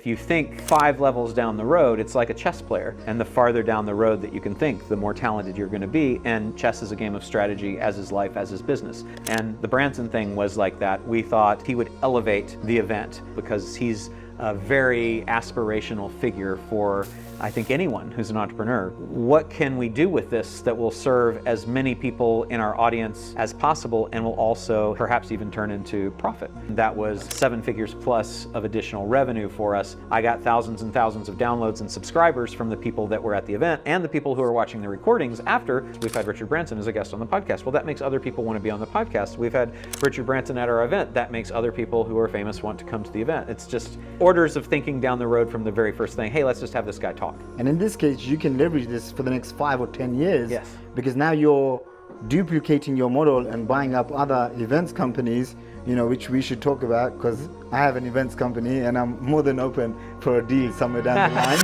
If you think 5 levels down the road, it's like a chess player. And the farther down the road that you can think, the more talented you're going to be. And chess is a game of strategy, as is life, as is business. And the Branson thing was like that. We thought he would elevate the event because he's a very aspirational figure for, I think, anyone who's an entrepreneur. What can we do with this that will serve as many people in our audience as possible and will also perhaps even turn into profit? That was 7 figures plus of additional revenue for us. I got thousands and thousands of downloads and subscribers from the people that were at the event and the people who are watching the recordings after. We've had Richard Branson as a guest on the podcast. Well, that makes other people want to be on the podcast. We've had Richard Branson at our event. That makes other people who are famous want to come to the event. It's just orders of thinking down the road from the very first thing. Hey, let's just have this guy talk. And in this case, you can leverage this for the next 5 or 10 years. Yes. Because now you're duplicating your model and buying up other events companies, which we should talk about, because I have an events company and I'm more than open for a deal somewhere down the line.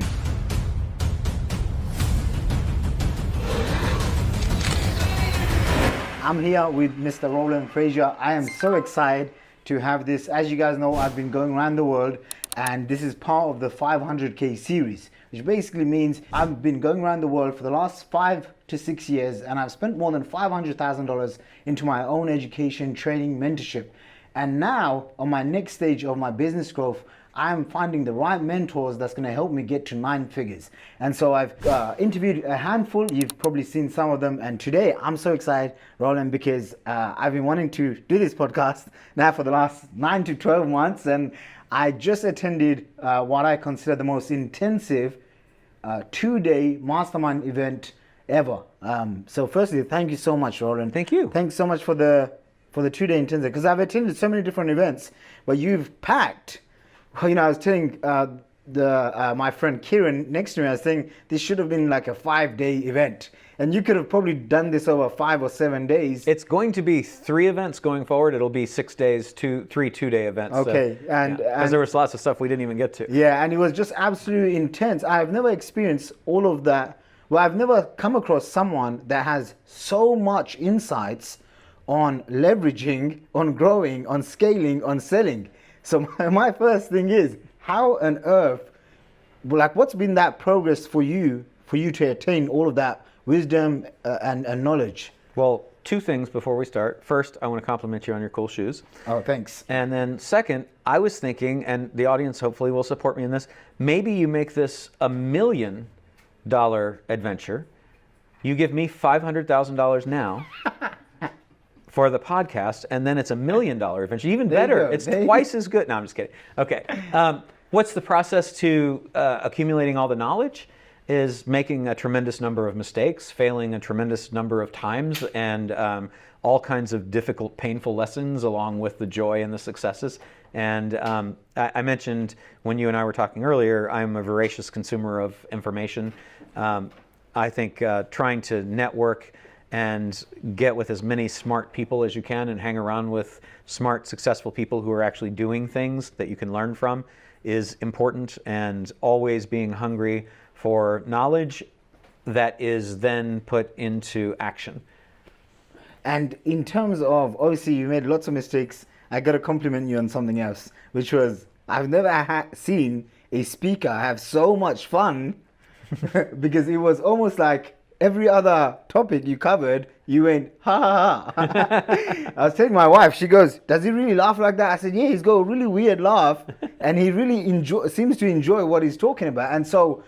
I'm here with Mr. Roland Frazier. I am so excited to have this. As you guys know, I've been going around the world, and this is part of the 500K series, which basically means I've been going around the world for the last 5 to 6 years, and I've spent more than $500,000 into my own education, training, mentorship. And now, on my next stage of my business growth, I'm finding the right mentors that's going to help me get to 9 figures. And so I've interviewed a handful. You've probably seen some of them. And today I'm so excited, Roland, because I've been wanting to do this podcast now for the last 9 to 12 months. And I just attended what I consider the most intensive 2-day mastermind event ever. So firstly, thank you so much, Roland. Thank you. Thanks so much for the 2-day intensive, because I've attended so many different events, but you've packed. I was telling my friend Kieran next to me, I was saying this should have been like a 5-day event, and you could have probably done this over 5 or 7 days. It's going to be 3 events going forward. It'll be 6 days, 3 2-day events. Okay, because there was lots of stuff we didn't even get to. Yeah, and it was just absolutely intense. I've never experienced all of that. Well, I've never come across someone that has so much insights on leveraging, on growing, on scaling, on selling. So my first thing is, how on earth, what's been that progress for you to attain all of that wisdom and knowledge? Well, 2 things before we start. First, I want to compliment you on your cool shoes. Oh, thanks. And then second, I was thinking, and the audience hopefully will support me in this, maybe you make this $1 million adventure. You give me $500,000 now. For the podcast, and then it's $1 million adventure. Even better, it's twice as good. No, I'm just kidding. Okay, what's the process to accumulating all the knowledge? Is making a tremendous number of mistakes, failing a tremendous number of times, and all kinds of difficult, painful lessons along with the joy and the successes. And I mentioned when you and I were talking earlier, I'm a voracious consumer of information. I think trying to network and get with as many smart people as you can and hang around with smart, successful people who are actually doing things that you can learn from is important, and always being hungry for knowledge that is then put into action. And in terms of, obviously you made lots of mistakes. I got to compliment you on something else, which was, I've never seen a speaker have so much fun because it was almost like every other topic you covered, you went, ha ha ha. I was telling my wife, she goes, does he really laugh like that? I said, yeah, he's got a really weird laugh, and he really seems to enjoy what he's talking about. And so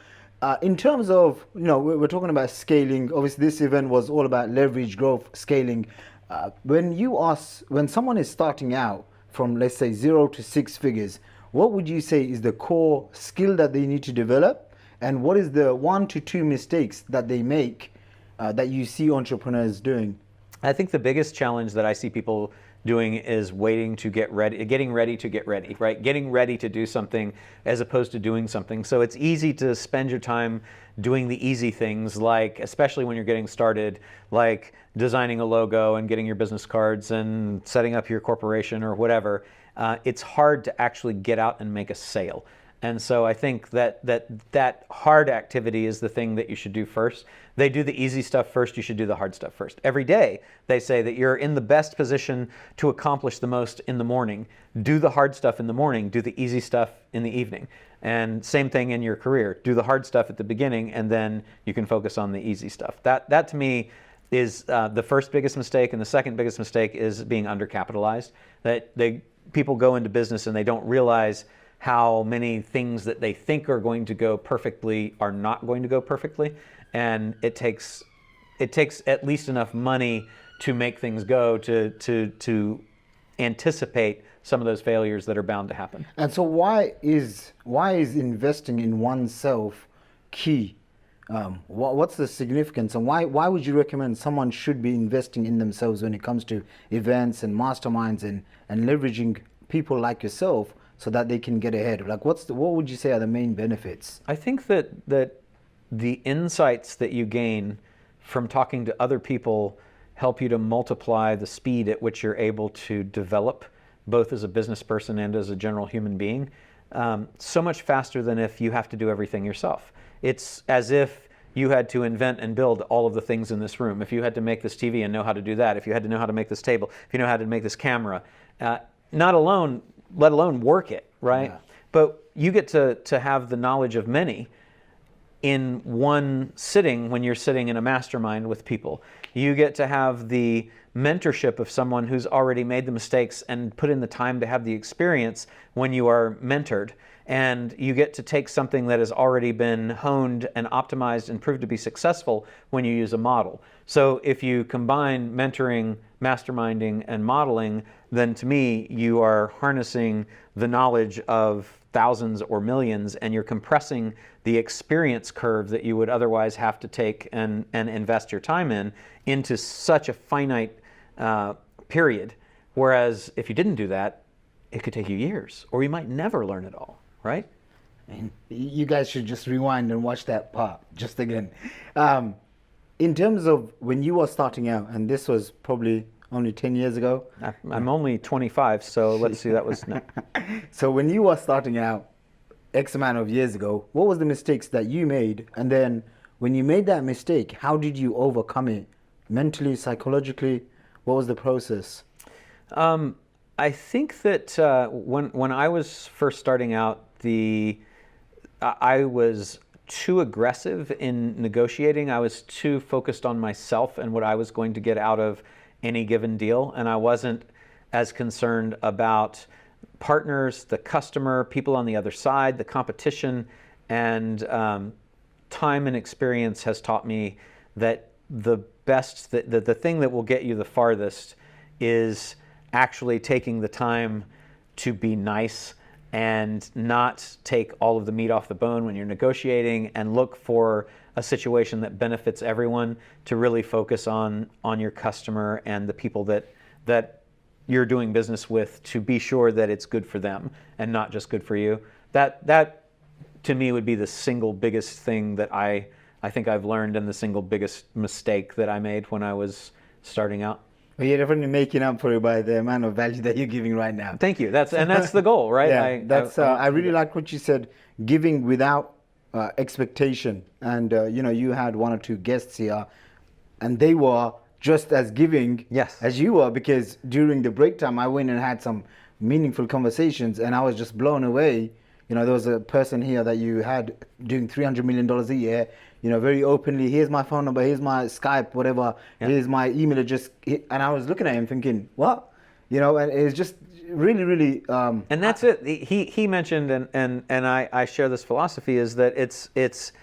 in terms of, we're talking about scaling. Obviously, this event was all about leverage, growth, scaling. When someone is starting out from, let's say, 0 to 6 figures, what would you say is the core skill that they need to develop? And what is the 1 to 2 mistakes that they make that you see entrepreneurs doing? I think the biggest challenge that I see people doing is waiting to get ready, getting ready to get ready, right? Getting ready to do something as opposed to doing something. So it's easy to spend your time doing the easy things, like, especially when you're getting started, like designing a logo and getting your business cards and setting up your corporation or whatever. It's hard to actually get out and make a sale. And so I think that hard activity is the thing that you should do first. They do the easy stuff first, you should do the hard stuff first. Every day they say that you're in the best position to accomplish the most in the morning. Do the hard stuff in the morning, do the easy stuff in the evening. And same thing in your career. Do the hard stuff at the beginning, and then you can focus on the easy stuff. That to me is the first biggest mistake, and the second biggest mistake is being undercapitalized. That people go into business and they don't realize how many things that they think are going to go perfectly are not going to go perfectly, and it takes at least enough money to make things go to anticipate some of those failures that are bound to happen. And so why is investing in oneself key? What's the significance, and why would you recommend someone should be investing in themselves when it comes to events and masterminds and leveraging people like yourself so that they can get ahead? Like, what would you say are the main benefits? I think that the insights that you gain from talking to other people help you to multiply the speed at which you're able to develop, both as a business person and as a general human being, so much faster than if you have to do everything yourself. It's as if you had to invent and build all of the things in this room. If you had to make this TV and know how to do that, if you had to know how to make this table, if you know how to make this camera, not alone, let alone work it, right? Yeah. But you get to have the knowledge of many in one sitting when you're sitting in a mastermind with people. You get to have the mentorship of someone who's already made the mistakes and put in the time to have the experience when you are mentored. And you get to take something that has already been honed and optimized and proved to be successful when you use a model. So if you combine mentoring, masterminding, and modeling, then to me, you are harnessing the knowledge of thousands or millions, and you're compressing the experience curve that you would otherwise have to take and invest your time in into such a finite period. Whereas if you didn't do that, it could take you years, or you might never learn it all, right? And you guys should just rewind and watch that part just again. In terms of when you were starting out, and this was probably only 10 years ago. I'm only 25, so let's see, that was... No. So when you were starting out X amount of years ago, what was the mistakes that you made? And then when you made that mistake, how did you overcome it? Mentally, psychologically, what was the process? I think that when I was first starting out, I was too aggressive in negotiating. I was too focused on myself and what I was going to get out of any given deal, and I wasn't as concerned about partners, the customer, people on the other side, the competition, and time and experience has taught me that the thing that will get you the farthest is actually taking the time to be nice and not take all of the meat off the bone when you're negotiating, and look for a situation that benefits everyone, to really focus on your customer and the people that you're doing business with, to be sure that it's good for them and not just good for you. That to me would be the single biggest thing that I think I've learned, and the single biggest mistake that I made when I was starting out. Well, you're definitely making up for it by the amount of value that you're giving right now. Thank you. That's the goal, right? Yeah, I really like what you said, giving without expectation. And you had one or two guests here, and they were just as giving as you were, because during the break time, I went and had some meaningful conversations, and I was just blown away. There was a person here that you had doing $300 million a year, very openly. Here's my phone number, here's my Skype, whatever, here's my email address. And I was looking at him thinking, what? And it's just really, really... and that's it. He mentioned, and I share this philosophy, is that it's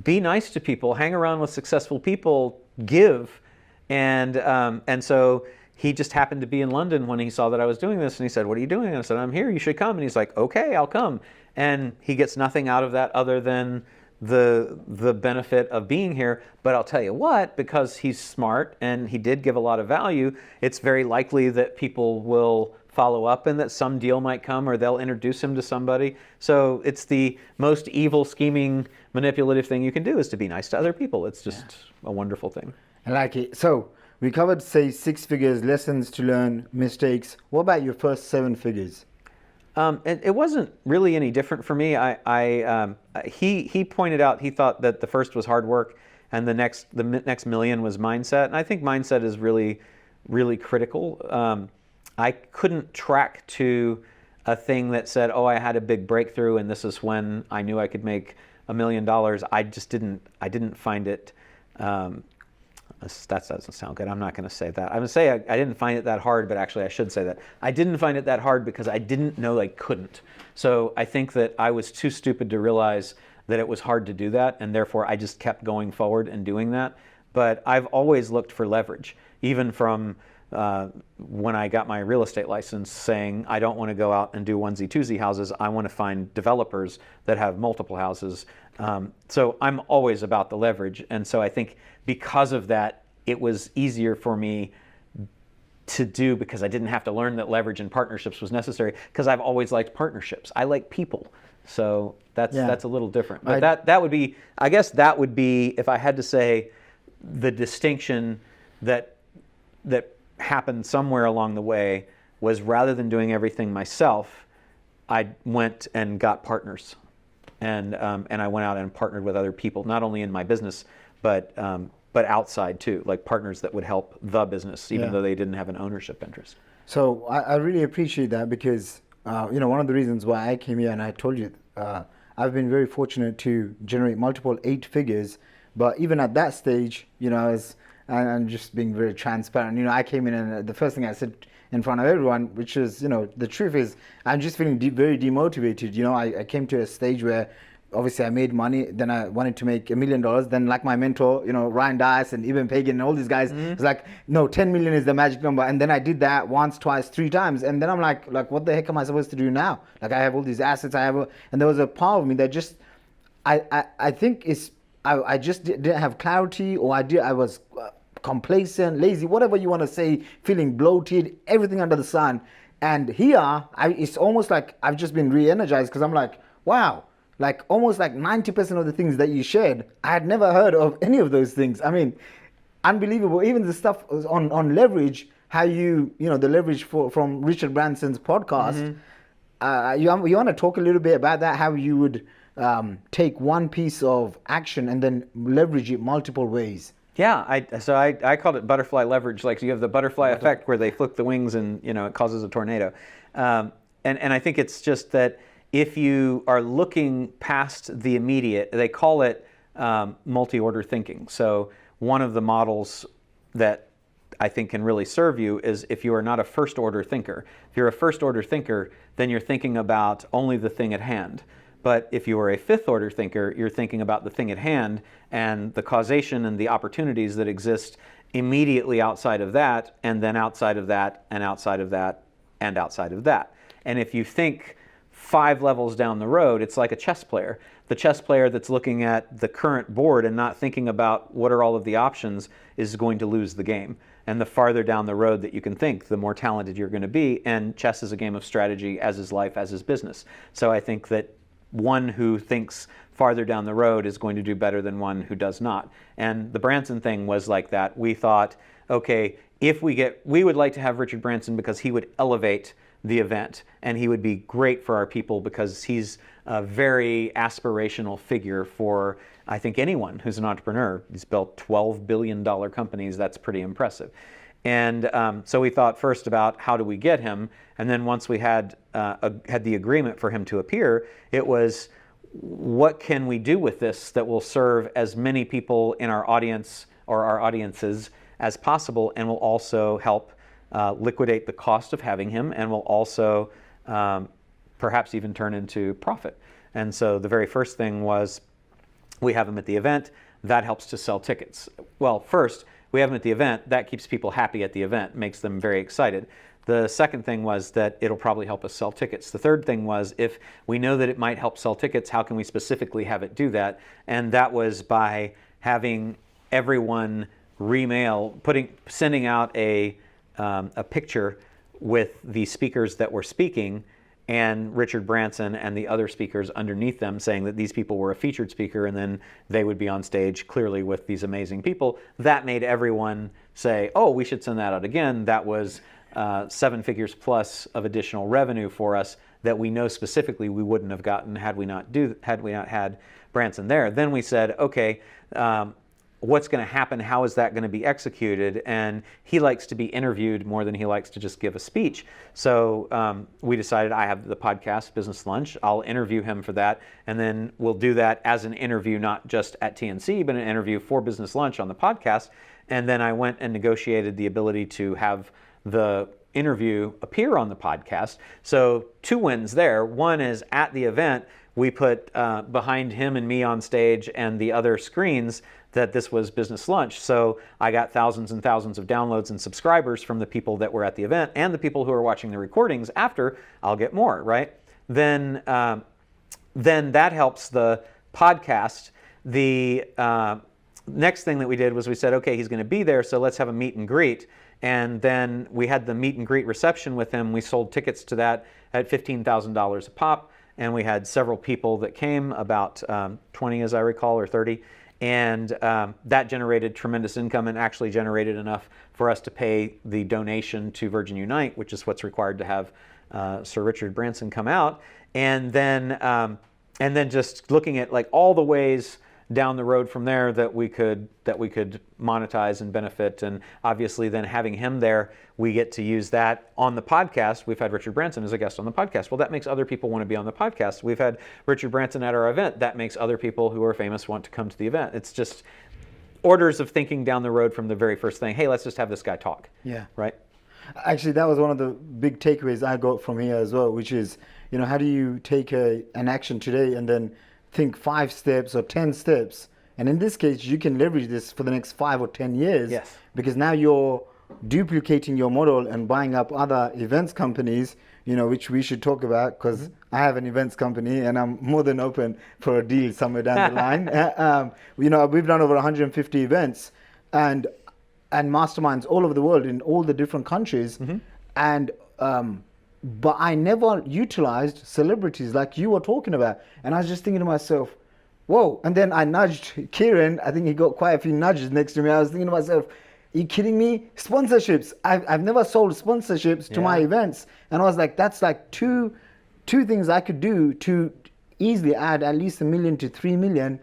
be nice to people, hang around with successful people, give. And so he just happened to be in London when he saw that I was doing this, and he said, "What are you doing?" And I said, "I'm here, you should come." And he's like, "Okay, I'll come." And he gets nothing out of that other than the benefit of being here. But I'll tell you what, because he's smart and he did give a lot of value, it's very likely that people will follow up and that some deal might come, or they'll introduce him to somebody. So it's the most evil, scheming, manipulative thing you can do, is to be nice to other people. It's just a wonderful thing. I like it. So we covered, say, 6 figures, lessons to learn, mistakes. What about your first 7 figures? It wasn't really any different for me. He pointed out, he thought that the first was hard work and the next million was mindset. And I think mindset is really, really critical. I couldn't track to a thing that said, oh, I had a big breakthrough and this is when I knew I could make $1 million. I didn't find it, that doesn't sound good. I'm not going to say that. I'm going to say I didn't find it that hard, but actually I should say that. I didn't find it that hard because I didn't know I couldn't. So I think that I was too stupid to realize that it was hard to do that, and therefore I just kept going forward and doing that. But I've always looked for leverage, even from when I got my real estate license, saying I don't want to go out and do onesie twosie houses. I want to find developers that have multiple houses. So I'm always about the leverage. And so I think because of that, it was easier for me to do because I didn't have to learn that leverage and partnerships was necessary because I've always liked partnerships. I like people. So that's a little different. But that would be, I guess that would be, if I had to say, the distinction that happened somewhere along the way was rather than doing everything myself, I went and got partners. And I went out and partnered with other people, not only in my business, but outside too, like partners that would help the business, even though they didn't have an ownership interest. So I really appreciate that because, one of the reasons why I came here, and I told you, I've been very fortunate to generate multiple 8 figures. But even at that stage, I'm just being very transparent. I came in and the first thing I said in front of everyone, which is, the truth is, I'm just feeling very demotivated. I came to a stage where obviously I made money, then I wanted to make $1 million. Then like my mentor, Ryan Dias and Eben Pagan and all these guys, it's like, no, 10 million is the magic number. And then I did that once, twice, 3 times. And then I'm like, what the heck am I supposed to do now? Like I have all these assets, and there was a part of me that just, I think I just didn't have clarity, or I was complacent, lazy, whatever you want to say, feeling bloated, everything under the sun. And here, it's almost like I've just been re-energized because I'm like, wow, like almost like 90% of the things that you shared, I had never heard of any of those things. I mean, unbelievable. Even the stuff on leverage, how the leverage from Richard Branson's podcast. Mm-hmm. You want to talk a little bit about that, how you would take one piece of action and then leverage it multiple ways? Yeah, I called it butterfly leverage. Like you have the butterfly effect where they flick the wings and it causes a tornado. And I think it's just that if you are looking past the immediate, they call it multi-order thinking. So one of the models that I think can really serve you is if you are not a first order thinker. If you're a first order thinker, then you're thinking about only the thing at hand. But if you are a fifth order thinker, you're thinking about the thing at hand and the causation and the opportunities that exist immediately outside of that, and then outside of that, and outside of that, and outside of that. And if you think 5 levels down the road, it's like a chess player. The chess player that's looking at the current board and not thinking about what are all of the options is going to lose the game. And the farther down the road that you can think, the more talented you're going to be. And chess is a game of strategy, as is life, as is business. So I think that one who thinks farther down the road is going to do better than one who does not. And the Branson thing was like that. We thought, okay, we would like to have Richard Branson because he would elevate the event and he would be great for our people because he's a very aspirational figure for, I think, anyone who's an entrepreneur. He's built $12 billion companies. That's pretty impressive. And so we thought first about how do we get him, and then once we had the agreement for him to appear, it was what can we do with this that will serve as many people in our audience or our audiences as possible, and will also help liquidate the cost of having him, and will also perhaps even turn into profit. And so the very first thing was we have him at the event. That helps to sell tickets. Well, first, we have them at the event. That keeps people happy at the event, makes them very excited. The second thing was that it'll probably help us sell tickets. The third thing was if we know that it might help sell tickets, how can we specifically have it do that? And that was by having everyone sending out a picture with the speakers that were speaking and Richard Branson and the other speakers underneath them saying that these people were a featured speaker, and then they would be on stage clearly with these amazing people. That made everyone say, oh, we should send that out again. That was 7 figures plus of additional revenue for us that we know specifically we wouldn't have gotten had we not had Branson there. Then we said, okay, what's going to happen, how is that going to be executed, and he likes to be interviewed more than he likes to just give a speech. So we decided, I have the podcast Business Lunch, I'll interview him for that, and then we'll do that as an interview, not just at TNC, but an interview for Business Lunch on the podcast. And then I went and negotiated the ability to have the interview appear on the podcast. So 2 wins there. One is at the event, we put behind him and me on stage and the other screens that this was Business Lunch. So I got thousands and thousands of downloads and subscribers from the people that were at the event, and the people who are watching the recordings after, I'll get more, right? Then that helps the podcast. The next thing that we did was we said, okay, he's going to be there, so let's have a meet and greet. And then we had the meet and greet reception with him. We sold tickets to that at $15,000 a pop. And we had several people that came, about 20 as I recall, or 30. And that generated tremendous income and actually generated enough for us to pay the donation to Virgin Unite, which is what's required to have Sir Richard Branson come out. And then just looking at like all the ways down the road from there that we could monetize and benefit. And obviously then having him there, we get to use that on the podcast. We've had Richard Branson as a guest on the podcast. Well, that makes other people want to be on the podcast. We've had Richard Branson at our event. That makes other people who are famous want to come to the event. It's just orders of thinking down the road from the very first thing. Hey, let's just have this guy talk. Yeah. Right? Actually, that was one of the big takeaways I got from here as well, which is, how do you take an action today and then think 5 steps or 10 steps, and in this case you can leverage this for the next 5 or 10 years. Yes. Because now you're duplicating your model and buying up other events companies, which we should talk about, because I have an events company and I'm more than open for a deal somewhere down the line. We've done over 150 events and masterminds all over the world in all the different countries. And but I never utilized celebrities like you were talking about. And I was just thinking to myself, whoa. And then I nudged Kieran. I think he got quite a few nudges next to me. I was thinking to myself, are you kidding me? Sponsorships. I've never sold sponsorships to my events. And I was like, that's like two things I could do to easily add at least $1 million to $3 million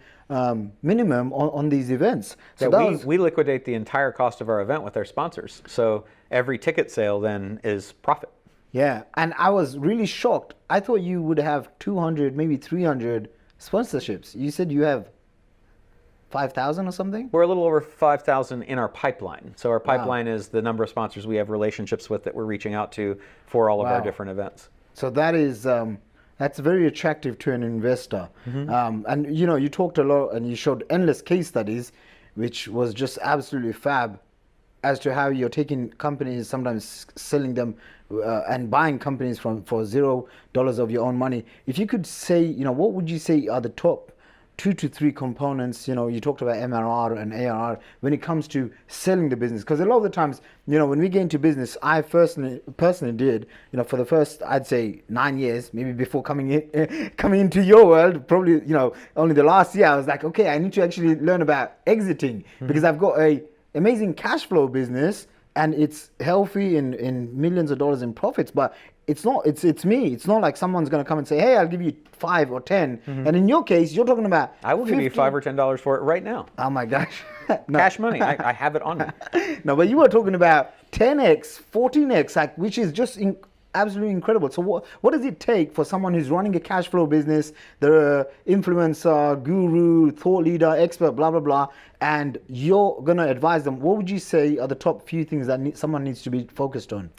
minimum on these events. So we liquidate the entire cost of our event with our sponsors. So every ticket sale then is profit. Yeah, and I was really shocked. I thought you would have 200, maybe 300 sponsorships. You said you have 5,000 or something? We're a little over 5,000 in our pipeline. So our pipeline is the number of sponsors we have relationships with that we're reaching out to for all of our different events. So that is that's very attractive to an investor. And you talked a lot and you showed endless case studies, which was just absolutely fab, as to how you're taking companies, sometimes selling them and buying companies for $0 of your own money. If you could say, what would you say are the top 2 to 3 components? You talked about MRR and ARR when it comes to selling the business. Because a lot of the times, when we get into business, I personally did, for the first, I'd say 9 years, maybe before coming into your world, probably, only the last year, I was like, okay, I need to actually learn about exiting because I've got a amazing cash flow business and it's healthy in millions of dollars in profits, but it's me. It's not like someone's going to come and say, hey, I'll give you 5 or 10. And in your case, you're talking about I will give you $5 or $10 for it right now. Oh my gosh. Cash money. I have it on me. No, but you were talking about 10x, 14x, which is just absolutely incredible. So what does it take for someone who's running a cash flow business, the influencer, guru, thought leader, expert, blah, blah, blah, and you're going to advise them? What would you say are the top few things that someone needs to be focused on?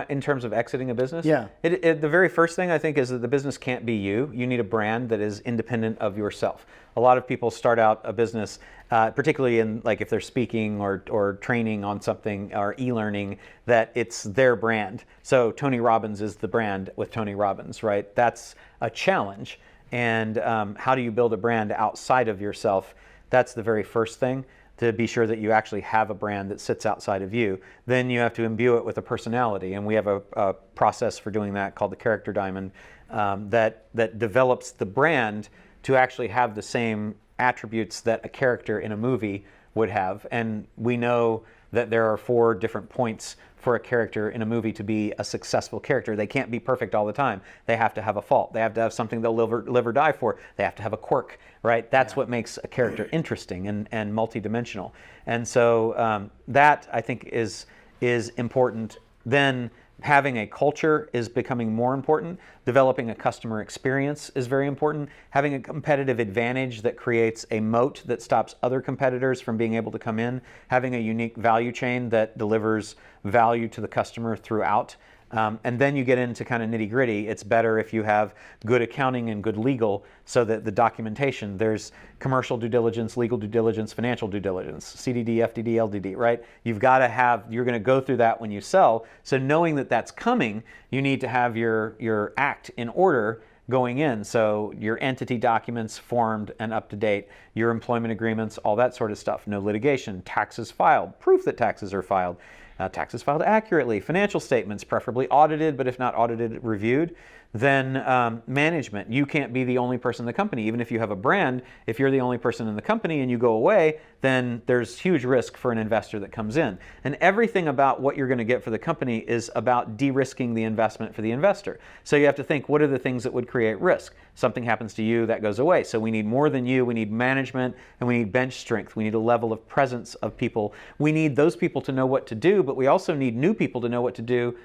In terms of exiting a business? Yeah. The very first thing I think is that the business can't be you. You need a brand that is independent of yourself. A lot of people start out a business, particularly in if they're speaking or training on something or e-learning, that it's their brand. So Tony Robbins is the brand with Tony Robbins, right? That's a challenge. And how do you build a brand outside of yourself? That's the very first thing, to be sure that you actually have a brand that sits outside of you. Then you have to imbue it with a personality. And we have a process for doing that called the Character Diamond that develops the brand to actually have the same attributes that a character in a movie would have. And we know that there are 4 different points for a character in a movie to be a successful character. They can't be perfect all the time. They have to have a fault. They have to have something they'll live or die for. They have to have a quirk, right? That's what makes a character interesting and multidimensional. And so that, I think, is important. Then having a culture is becoming more important. Developing a customer experience is very important. Having a competitive advantage that creates a moat that stops other competitors from being able to come in. Having a unique value chain that delivers value to the customer throughout. And then you get into kind of nitty gritty. It's better if you have good accounting and good legal, so that the documentation, there's commercial due diligence, legal due diligence, financial due diligence, CDD, FDD, LDD, right? You've got to have, you're going to go through that when you sell. So knowing that that's coming, you need to have your act in order going in. So your entity documents formed and up to date, your employment agreements, all that sort of stuff. No litigation, taxes filed, proof that taxes are filed. Taxes filed accurately, financial statements, preferably audited, but if not audited, reviewed. Then management. You can't be the only person in the company. Even if you have a brand, if you're the only person in the company and you go away, then there's huge risk for an investor that comes in. And everything about what you're going to get for the company is about de-risking the investment for the investor. So you have to think, what are the things that would create risk? Something happens to you, that goes away. So we need more than you. We need management, and we need bench strength. We need a level of presence of people. We need those people to know what to do, but we also need new people to know what to do.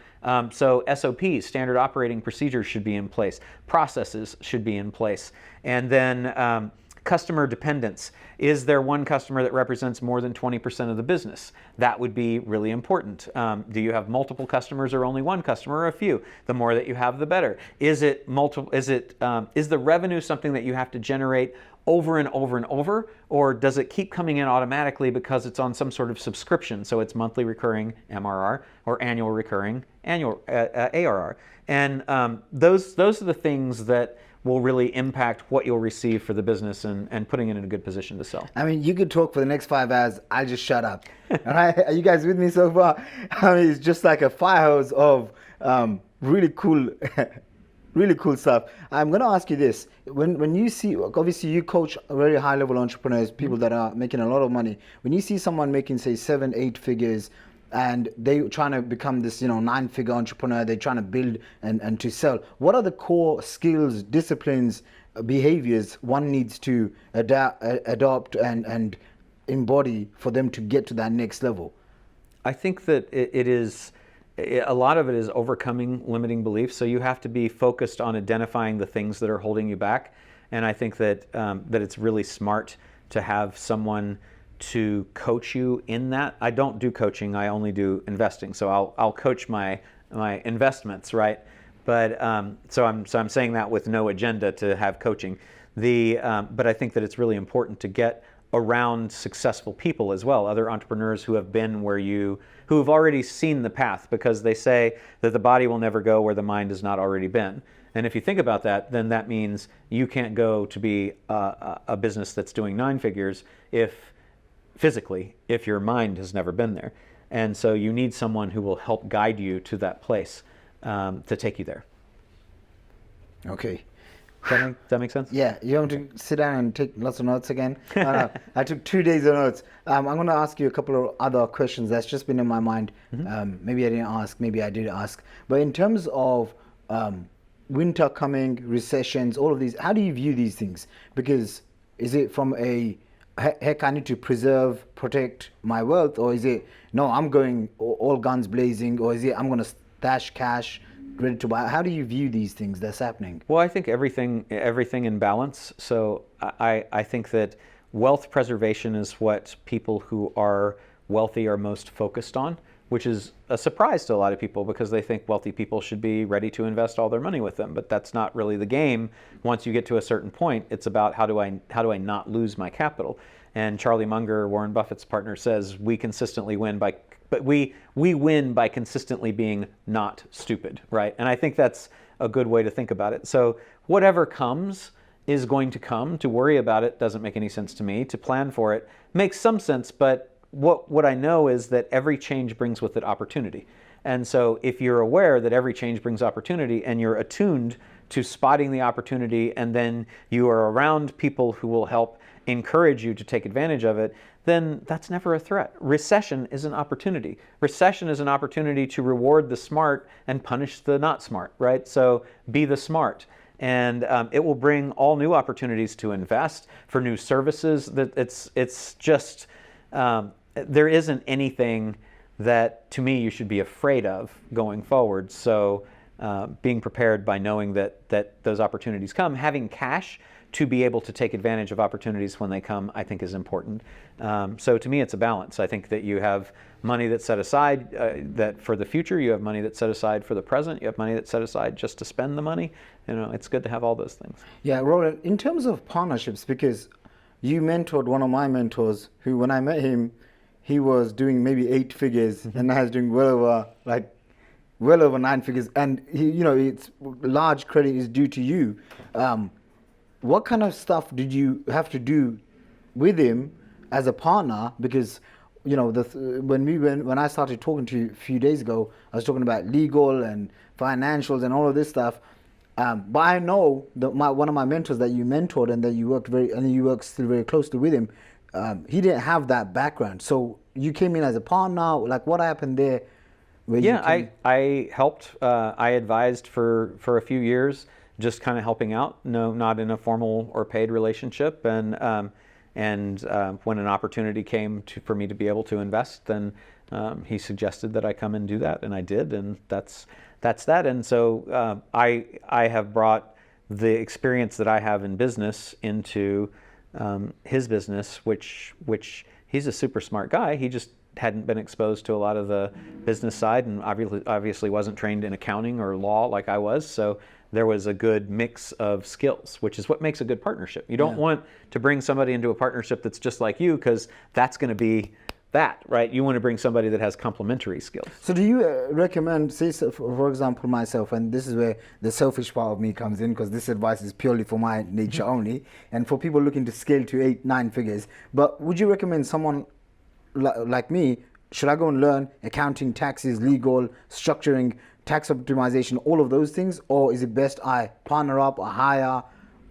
So SOPs, standard operating procedures, should be in place. Processes should be in place. And then customer dependence. Is there one customer that represents more than 20% of the business? That would be really important. Do you have multiple customers or only one customer or a few? The more that you have, the better. Is it multiple? Is the revenue something that you have to generate over and over and over, or does it keep coming in automatically because it's on some sort of subscription? So it's monthly recurring MRR or annual recurring ARR. And those are the things that will really impact what you'll receive for the business and putting it in a good position to sell. I mean, you could talk for the next 5 hours. I'll just shut up. All right? Are you guys with me so far? I mean, it's just like a fire hose of really cool really cool stuff. I'm going to ask you this. When you see, obviously you coach very high level entrepreneurs, people that are making a lot of money. When you see someone making, say, 7-8 figures, and they're trying to become this, 9-figure entrepreneur, they're trying to build and to sell, what are the core skills, disciplines, behaviors one needs to adopt and embody for them to get to that next level? I think that a lot of it is overcoming limiting beliefs. So you have to be focused on identifying the things that are holding you back. And I think that that it's really smart to have someone to coach you in that. I don't do coaching. I only do investing. So I'll coach my investments, right? But so I'm saying that with no agenda to have coaching. But I think that it's really important to get around successful people as well, other entrepreneurs who have been who have already seen the path, because they say that the body will never go where the mind has not already been. And if you think about that, then that means you can't go to be a business that's doing 9 figures if your mind has never been there. And so you need someone who will help guide you to that place, to take you there. Okay. Does that make sense? Yeah, you want to sit down and take lots of notes again? No. I took 2 days of notes. I'm going to ask you a couple of other questions that's just been in my mind. Mm-hmm. Maybe I didn't ask, maybe I did ask. But in terms of winter coming, recessions, all of these, how do you view these things? Because is it from heck, I need to protect my wealth, or is it, no, I'm going all guns blazing, or is it, I'm going to stash cash, ready to buy? How do you view these things that's happening? Well, I think everything in balance. So I think that wealth preservation is what people who are wealthy are most focused on, which is a surprise to a lot of people, because they think wealthy people should be ready to invest all their money with them. But that's not really the game. Once you get to a certain point, it's about how do I not lose my capital? And Charlie Munger, Warren Buffett's partner, says we consistently win we win by consistently being not stupid, right? And I think that's a good way to think about it. So whatever comes is going to come. To worry about it doesn't make any sense to me. To plan for it makes some sense, but what I know is that every change brings with it opportunity. And so if you're aware that every change brings opportunity, and you're attuned to spotting the opportunity, and then you are around people who will help encourage you to take advantage of it, then that's never a threat. Recession is an opportunity. Recession is an opportunity to reward the smart and punish the not smart, right? So be the smart. And it will bring all new opportunities to invest for new services. That it's just, there isn't anything that, to me, you should be afraid of going forward. So being prepared by knowing that those opportunities come, having cash to be able to take advantage of opportunities when they come, I think is important. So to me, it's a balance. I think that you have money that's set aside that for the future, you have money that's set aside for the present, you have money that's set aside just to spend the money. You know, it's good to have all those things. Yeah, Roland, in terms of partnerships, because you mentored one of my mentors who, when I met him, he was doing maybe 8 figures and I was doing well over 9 figures. And he, you know, it's large credit is due to you. What kind of stuff did you have to do with him as a partner? Because, you know, when I started talking to you a few days ago, I was talking about legal and financials and all of this stuff. But I know that one of my mentors that you mentored and that you worked still very closely with him, he didn't have that background. So you came in as a partner. Like, what happened there? I helped. I advised for a few years, just kind of helping out. No, not in a formal or paid relationship. And when an opportunity came for me to be able to invest, then he suggested that I come and do that, and I did, and that's that. And so I have brought the experience that I have in business into his business, which he's a super smart guy. He just hadn't been exposed to a lot of the business side, and obviously wasn't trained in accounting or law like I was. So there was a good mix of skills, which is what makes a good partnership. You don't want to bring somebody into a partnership that's just like you, because that's going to be that, right? You want to bring somebody that has complementary skills. So do you recommend, say, for example, myself, and this is where the selfish part of me comes in, because this advice is purely for my nature only, and for people looking to scale to 8, 9 figures. But would you recommend someone like me, should I go and learn accounting, taxes, legal, structuring, tax optimization, all of those things? Or is it best I partner up or hire?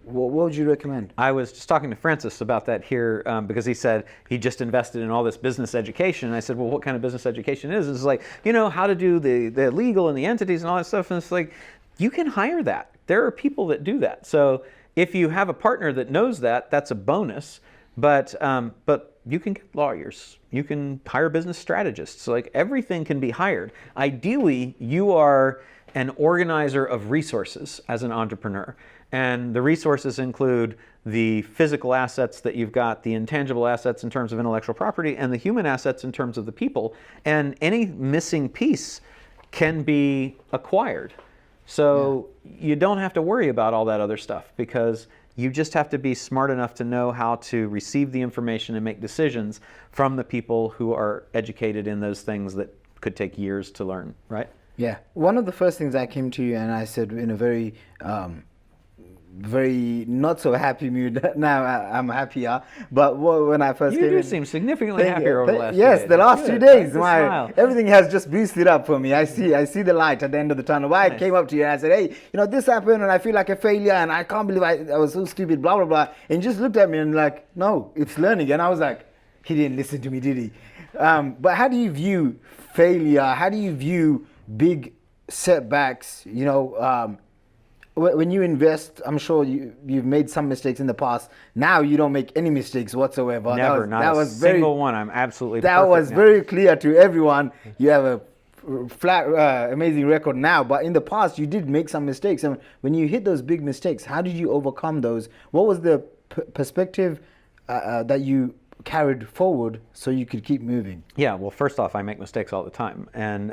What would you recommend? I was just talking to Francis about that here because he said he just invested in all this business education. And I said, well, what kind of business education is? It's like, you know, how to do the legal and the entities and all that stuff. And it's like, you can hire that. There are people that do that. So if you have a partner that knows that, that's a bonus. But you can get lawyers. You can hire business strategists. So like everything can be hired. Ideally, you are an organizer of resources as an entrepreneur. And the resources include the physical assets that you've got, the intangible assets in terms of intellectual property, and the human assets in terms of the people. And any missing piece can be acquired. So you don't have to worry about all that other stuff, because you just have to be smart enough to know how to receive the information and make decisions from the people who are educated in those things that could take years to learn, right? Yeah. One of the first things I came to you and I said in a very not so happy mood. Now I'm happier, but when I first came in, you do seem significantly happier over the last 2 days. Yes, the last Good. 2 days, Smile. everything has just boosted up for me. I see the light at the end of the tunnel. Why I came up to you and I said, hey, you know, this happened and I feel like a failure and I can't believe I was so stupid, blah blah blah. And you just looked at me and like, no, it's learning. And I was like, he didn't listen to me, did he? But how do you view failure? How do you view big setbacks? You know. When you invest, I'm sure you've made some mistakes in the past. Now you don't make any mistakes whatsoever. Never, not a single one. I'm absolutely that perfect was now. very clear to everyone. You have a flat, amazing record now, but in the past you did make some mistakes. And when you hit those big mistakes, how did you overcome those? What was the perspective that you carried forward so you could keep moving? Yeah, well, first off, I make mistakes all the time, and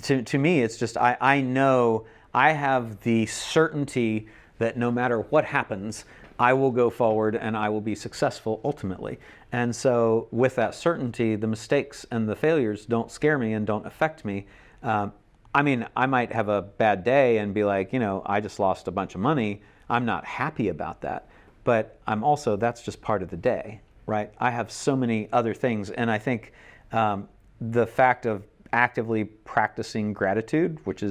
to me, it's just I know. I have the certainty that no matter what happens, I will go forward and I will be successful ultimately. And so with that certainty, the mistakes and the failures don't scare me and don't affect me. I mean, I might have a bad day and be like, you know, I just lost a bunch of money. I'm not happy about that. But I'm also, that's just part of the day, right? I have so many other things. And I think the fact of actively practicing gratitude, which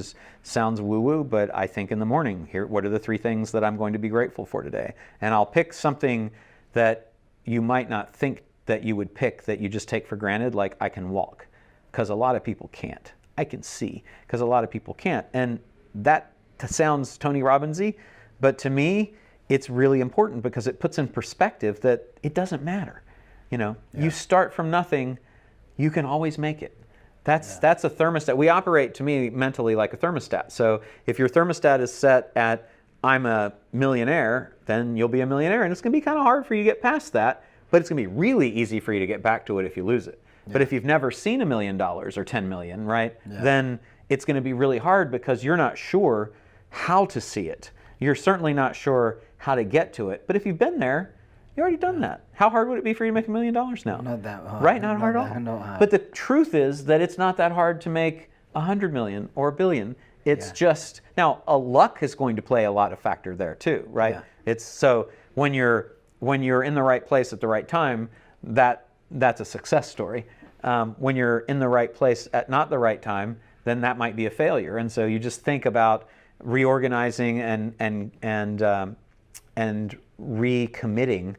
sounds woo-woo, but I think in the morning, what are the 3 things that I'm going to be grateful for today? And I'll pick something that you might not think that you would pick, that you just take for granted, like I can walk, because a lot of people can't. I can see, because a lot of people can't. And that sounds Tony Robbins-y, but to me, it's really important because it puts in perspective that it doesn't matter. You start from nothing, you can always make it. That's a thermostat. We operate, to me, mentally like a thermostat. So if your thermostat is set at, I'm a millionaire, then you'll be a millionaire. And it's going to be kind of hard for you to get past that, but it's going to be really easy for you to get back to it if you lose it. But if you've never seen $1 million or 10 million, right, then it's going to be really hard because you're not sure how to see it. You're certainly not sure how to get to it. But if you've been there, you've already done that. How hard would it be for you to make $1 million now? Not that hard. Right, not hard at all. Not hard. But the truth is that it's not that hard to make 100 million or $1 billion. It's just, now luck is going to play a lot of factor there too, right? It's so when you're in the right place at the right time, that's a success story. When you're in the right place at not the right time, then that might be a failure. And so you just think about reorganizing and recommitting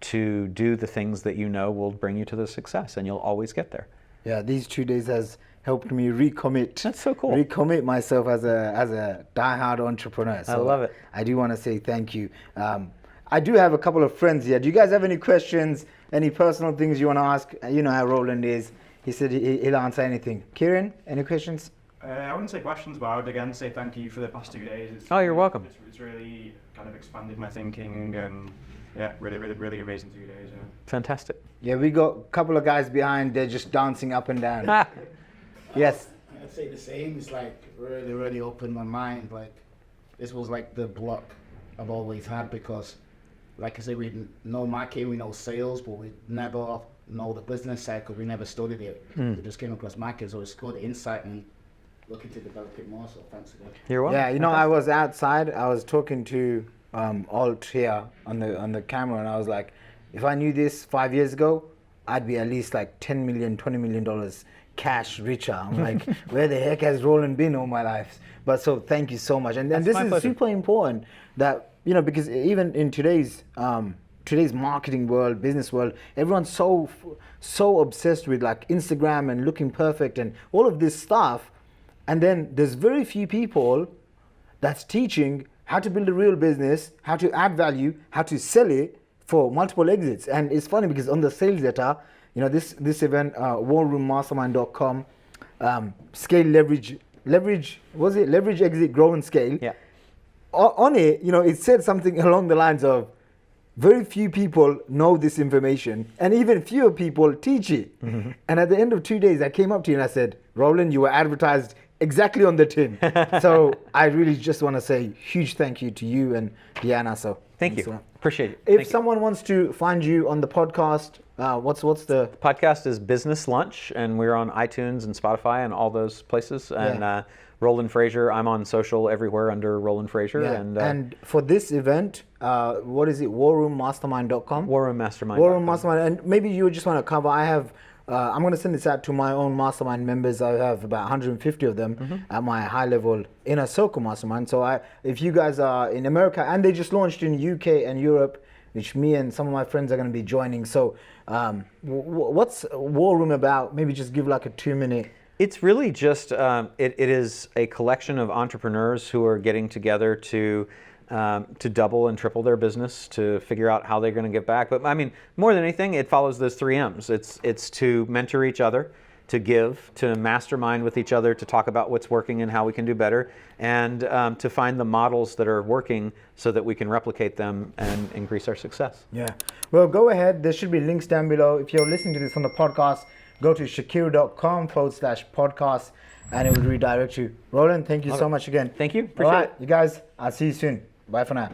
to do the things that you know will bring you to the success, and you'll always get there. Yeah, these 2 days has helped me recommit. That's so cool. Recommit myself as a diehard entrepreneur. So I love it. I do want to say thank you. I do have a couple of friends here. Do you guys have any questions, any personal things you want to ask? You know how Roland is. He said he'll answer anything. Kieran, any questions? I wouldn't say questions, but I would again say thank you for the past 2 days. You're welcome. It's really kind of expanded my thinking, and really amazing 2 days. Yeah. Fantastic. Yeah, we got a couple of guys behind. They're just dancing up and down. Yes. I'd say the same. It's like really opened my mind. Like this was like the block I've always had because, like I say, we know marketing, we know sales, but we never know the business side because we never studied it. We just came across marketing, so it's good insight and looking to develop it more. So thanks again. You're welcome. Yeah, I was outside. I was talking to Alt here on the camera, and I was like, if I knew this 5 years ago, I'd be at least like $10 million, $20 million cash richer. I'm like, where the heck has Roland been all my life? But so thank you so much. And this is pleasure. super important that, because even in today's marketing world, business world, everyone's so obsessed with like Instagram and looking perfect and all of this stuff. And then there's very few people that's teaching how to build a real business, how to add value, how to sell it for multiple exits. And it's funny because on the sales letter, this event, warroommastermind.com, scale, leverage, was it leverage, exit, grow, and scale? Yeah. On it, it said something along the lines of, very few people know this information, and even fewer people teach it. Mm-hmm. And at the end of 2 days, I came up to you and I said, Roland, you were advertised exactly on the tin. So I really just want to say huge thank you to you and Deanna. So Thank you. Appreciate it. If someone wants to find you on the podcast, what's the podcast is Business Lunch, and we're on iTunes and Spotify and all those places. And Roland Frazier, I'm on social everywhere under Roland Frazier. Yeah. And for this event, what is it? Warroommastermind.com. Warroommastermind. Warroom Mastermind. And maybe you just want to cover. I have. I'm going to send this out to my own mastermind members. I have about 150 of them at my high-level inner circle mastermind. So if you guys are in America, and they just launched in UK and Europe, which me and some of my friends are going to be joining. So what's War Room about? Maybe just give like a 2-minute. It's really just, it is a collection of entrepreneurs who are getting together to double and triple their business, to figure out how they're going to get back. But I mean, more than anything, it follows those 3 M's. It's to mentor each other, to give, to mastermind with each other, to talk about what's working and how we can do better, and to find the models that are working so that we can replicate them and increase our success. Yeah. Well, go ahead. There should be links down below. If you're listening to this on the podcast, go to shakir.com/podcast and it will redirect you. Roland, thank you so much again. Thank you. Appreciate it. You guys, I'll see you soon. Bye for now.